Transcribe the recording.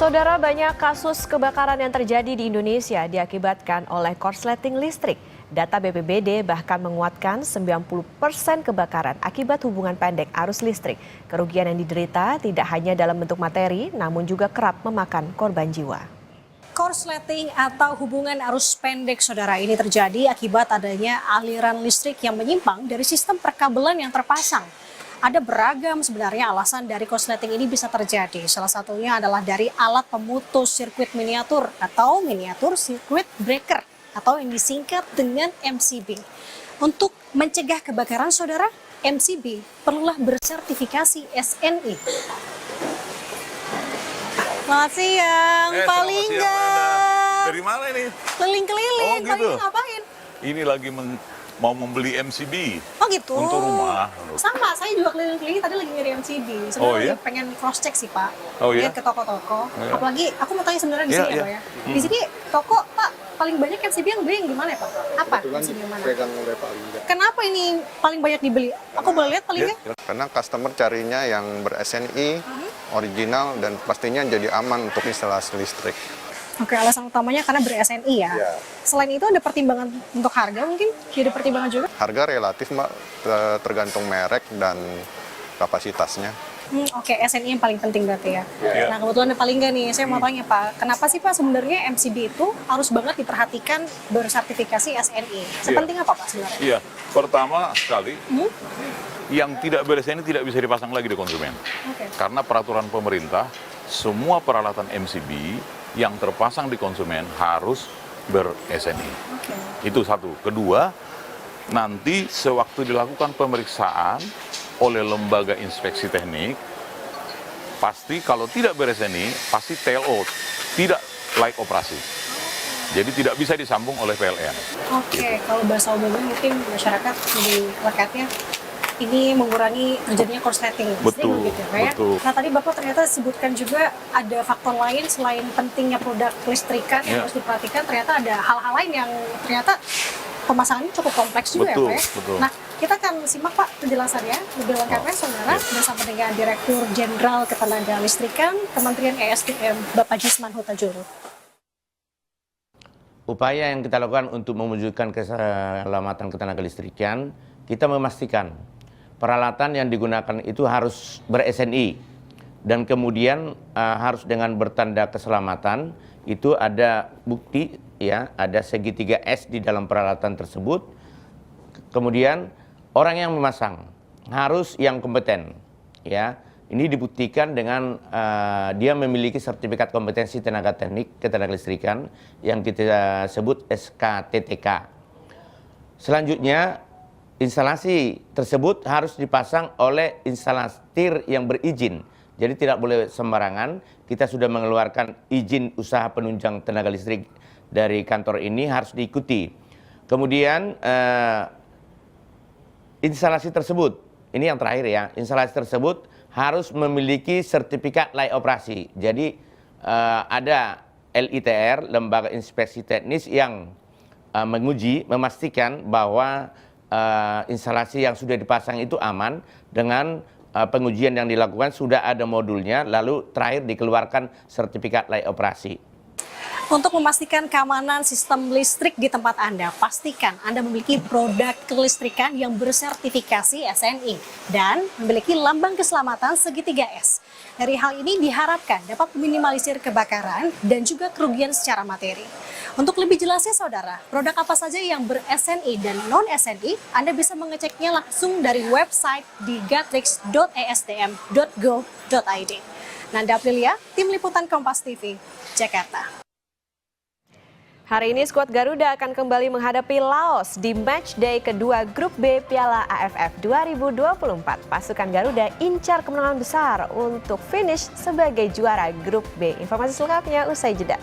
Saudara, banyak kasus kebakaran yang terjadi di Indonesia diakibatkan oleh korsleting listrik. Data BPBD bahkan menguatkan 90% kebakaran akibat hubungan pendek arus listrik. Kerugian yang diderita tidak hanya dalam bentuk materi, namun juga kerap memakan korban jiwa. Korsleting atau hubungan arus pendek, saudara, ini terjadi akibat adanya aliran listrik yang menyimpang dari sistem perkabelan yang terpasang. Ada beragam sebenarnya alasan dari korsleting ini bisa terjadi. Salah satunya adalah dari alat pemutus sirkuit miniatur atau miniatur circuit breaker atau yang disingkat dengan MCB. Untuk mencegah kebakaran, saudara, MCB perlulah bersertifikasi SNI. Selamat siang, Pak Lingga. Dari mana ini? Keliling-keliling, Oh, gitu. Pak Lingga ngapain? Ini lagi mau membeli MCB. Oh gitu. Untuk rumah. Sama, saya juga keliling-keliling tadi lagi nyari MCB. Sebenarnya iya? pengen cross check sih, Pak. Oh, iya? Lihat ke toko-toko. Iya. Apalagi aku mau tanya sebenarnya di Iya, sini iya. ya, Pak ya. Di sini toko, Pak, paling banyak MCB yang beli yang di mana ya, Pak? Apa? Kebetulan MCB yang mana? dipegang oleh Pak Lingga. Kenapa ini paling banyak dibeli? Aku boleh lihat paling nggak? Karena customer carinya yang ber-SNI, original, dan pastinya jadi aman untuk instalasi listrik. Oke, alasan utamanya karena ber-SNI ya. Iya. Selain itu ada pertimbangan untuk harga mungkin? Jadi pertimbangan juga? Harga relatif, Mbak, tergantung merek dan kapasitasnya. Oke, SNI yang paling penting berarti ya. Iya. Nah, kebetulan ada paling nggak nih, saya mau tanya Pak, kenapa sih Pak sebenarnya MCB itu harus banget diperhatikan bersertifikasi SNI? Sepenting apa Pak sebenarnya? Iya, pertama sekali, yang tidak beres ini tidak bisa dipasang lagi di konsumen. Oke. Karena peraturan pemerintah, semua peralatan MCB yang terpasang di konsumen harus ber-SNI. Oke. Itu satu. Kedua, nanti sewaktu dilakukan pemeriksaan oleh lembaga inspeksi teknik, pasti kalau tidak ber-SNI, pasti tail out, tidak layak operasi. Jadi tidak bisa disambung oleh PLN. Oke, kalau bahasa umumnya mungkin masyarakat lebih lekatnya ini mengurangi terjadinya korsleting. Betul, Gitu, ya, Pak, ya? betul. Nah, tadi Bapak ternyata sebutkan juga ada faktor lain selain pentingnya produk kelistrikan yang Iya. harus diperhatikan, ternyata ada hal-hal lain yang ternyata pemasangannya cukup kompleks juga Betul, ya Pak ya? betul. Nah, kita akan simak Pak penjelasannya lebih lengkapnya, saudara, bersama dengan Direktur Jenderal Ketenagalistrikan Kementerian ESDM, Bapak Jisman Huta-Juru. Upaya yang kita lakukan untuk mewujudkan keselamatan ketenagalistrikan, kita memastikan peralatan yang digunakan itu harus ber-SNI dan kemudian harus dengan bertanda keselamatan. Itu ada bukti ya, ada segitiga S di dalam peralatan tersebut. Kemudian orang yang memasang harus yang kompeten ya. Ini dibuktikan dengan dia memiliki sertifikat kompetensi tenaga teknik ketenagalistrikan yang kita sebut SKTTK. Selanjutnya, instalasi tersebut harus dipasang oleh instalatir yang berizin. Jadi tidak boleh sembarangan. Kita sudah mengeluarkan izin usaha penunjang tenaga listrik dari kantor ini, harus diikuti. Kemudian instalasi tersebut, ini yang terakhir ya, instalasi tersebut harus memiliki sertifikat layak operasi. Jadi ada LITR, Lembaga Inspeksi Teknis, yang menguji, memastikan bahwa instalasi yang sudah dipasang itu aman. Dengan pengujian yang dilakukan sudah ada modulnya, lalu terakhir dikeluarkan sertifikat layak operasi. Untuk memastikan keamanan sistem listrik di tempat Anda, pastikan Anda memiliki produk kelistrikan yang bersertifikasi SNI dan memiliki lambang keselamatan segitiga S. Dari hal ini diharapkan dapat meminimalisir kebakaran dan juga kerugian secara materi. Untuk lebih jelasnya, saudara, produk apa saja yang ber-SNI dan non-SNI, Anda bisa mengeceknya langsung dari website di gatrix.esdm.go.id. Nanda Aprilia, Tim Liputan Kompas TV, Jakarta. Hari ini skuad Garuda akan kembali menghadapi Laos di match day kedua Grup B Piala AFF 2024. Pasukan Garuda incar kemenangan besar untuk finish sebagai juara Grup B. Informasi selengkapnya usai jeda.